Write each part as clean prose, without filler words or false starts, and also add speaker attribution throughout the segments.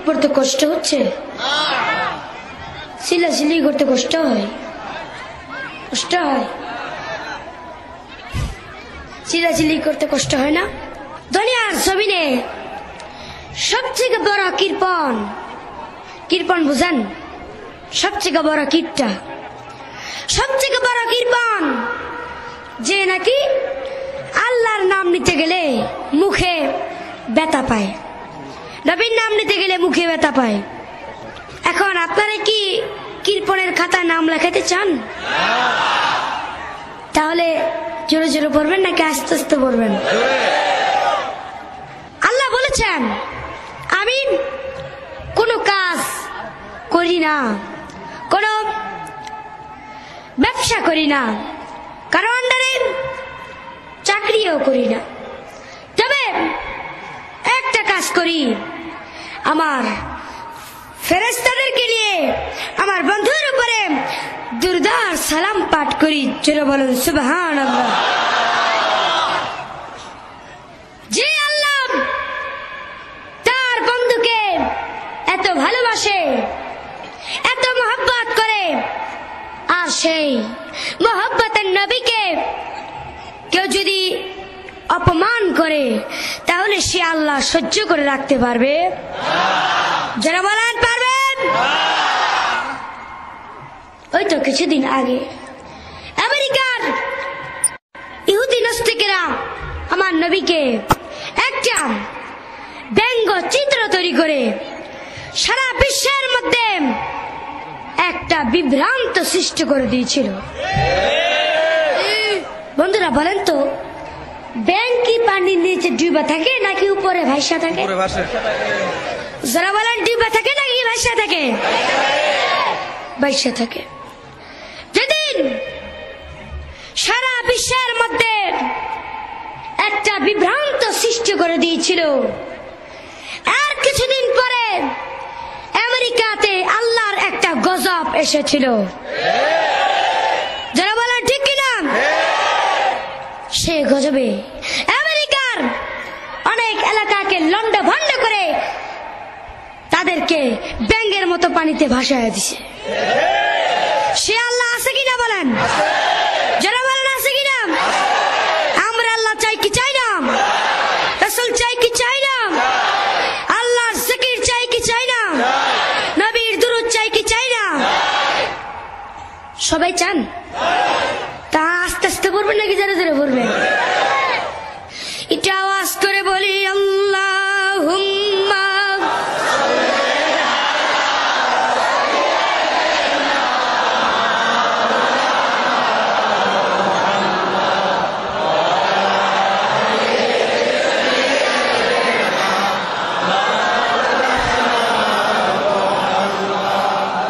Speaker 1: পড়তে কষ্ট হচ্ছে? চিল্লাচিল্লি করতে কষ্ট হয়? কষ্ট হয়? চিল্লাচিল্লি করতে কষ্ট হয় না? দুনিয়ার জমিনে সবথেকে বড় কৃপণ, কৃপণ বুঝেন? সবথেকে বড় কীটটা, সবথেকে বড় কৃপণ যে নাকি আল্লাহর নাম নিতে গেলে মুখে ব্যথা পায়, নবীর নাম নিতে গেলে মুখে ব্যথা পায়। এখন আপনারা কি কৃপণের খাতায় নাম লেখাতে চান? তাহলে জোরে জোরে পড়বেন নাকি আস্তে আস্তে পড়বেন? আল্লাহ বলেছেন আমি কোনো কাজ করি না, কোনো ব্যবসা করি না, কারো আন্ডারে চাকরিও করি না, তবে একটা কাজ করি, আমার ফেরেশতাদেরকে নিয়ে আমার বন্ধুর উপরে দুরুদ সালাম পাঠ করি। চলো বলুন সুবহানাল্লাহ। যে আল্লাহ তার বন্ধুকে এত ভালোবাসে, এত মহব্বত করে, আর সেই মহব্বতের নবীকে কেউ যদি অপমান করে তাহলে সে আল্লাহ সহ্য করে রাখতে পারবে? যারা বলেন পারবেন? ওই তো কিছুদিন আগে আমেরিকার ইহুদি নাস্তিকেরা আমার নবীকে একটা ব্যঙ্গ চিত্র তৈরি করে সারা বিশ্বের মধ্যে একটা বিভ্রান্ত সৃষ্টি করে দিয়েছিল। বন্ধুরা বলেন তো, ব্যাঙ কি পানির নিচে ডুবা থাকে নাকি উপরে ভাসা থাকে? যারা বলেন ডুবা থাকে নাকি ভাসা থাকে? ভাসা থাকে। যেদিন সারা বিশ্বের মধ্যে একটা বিভ্রান্ত সৃষ্টি করে দিয়েছিল, আর কিছুদিন পরে আমেরিকাতে আল্লাহর একটা গজব এসেছিল। যারা বলেন ঠিক কিনা? সে গজবে আমেরিকার অনেক এলাকাকে লন্ডভন্ড করে তাদেরকে ব্যাঙের মতো পানিতে ভাসায় দিছে। সে আল্লাহ আছে কিনা বলেন? যারা বলেন আছে কিনা? আমরা আল্লাহ চাই কি চাই না? রাসূল চাই কি চাই না? আল্লাহর জিকির চাই কি চাই না? নবীর দুরূদ চাই কি চাই না? সবাই চান? তা আস্তে আস্তে পড়বেন নাকি জোরে জোরে পড়বেন? এটা আওয়াজ করে বলি আল্লাহুম্মা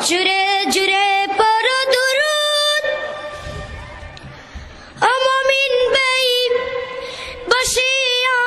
Speaker 1: জুরে জুরে পড়ো দুরূদ, ও মুমিন ভাই বসিয়া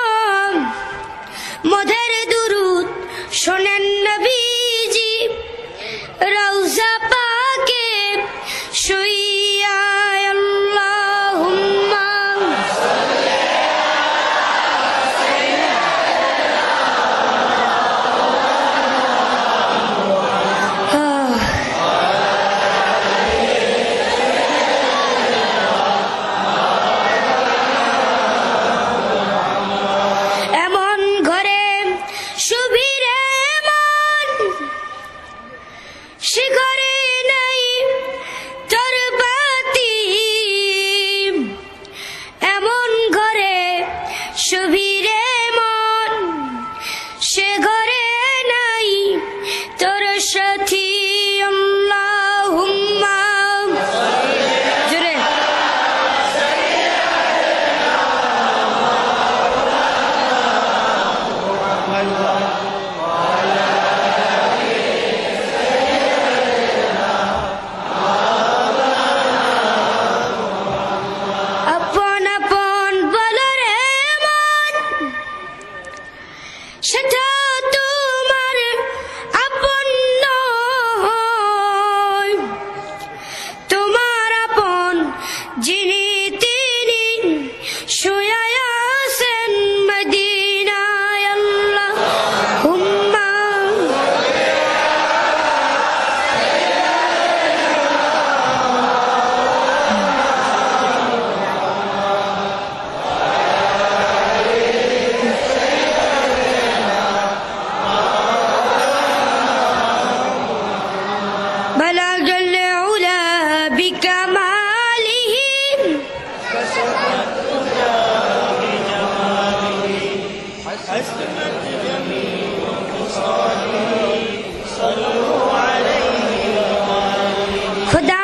Speaker 1: খোদা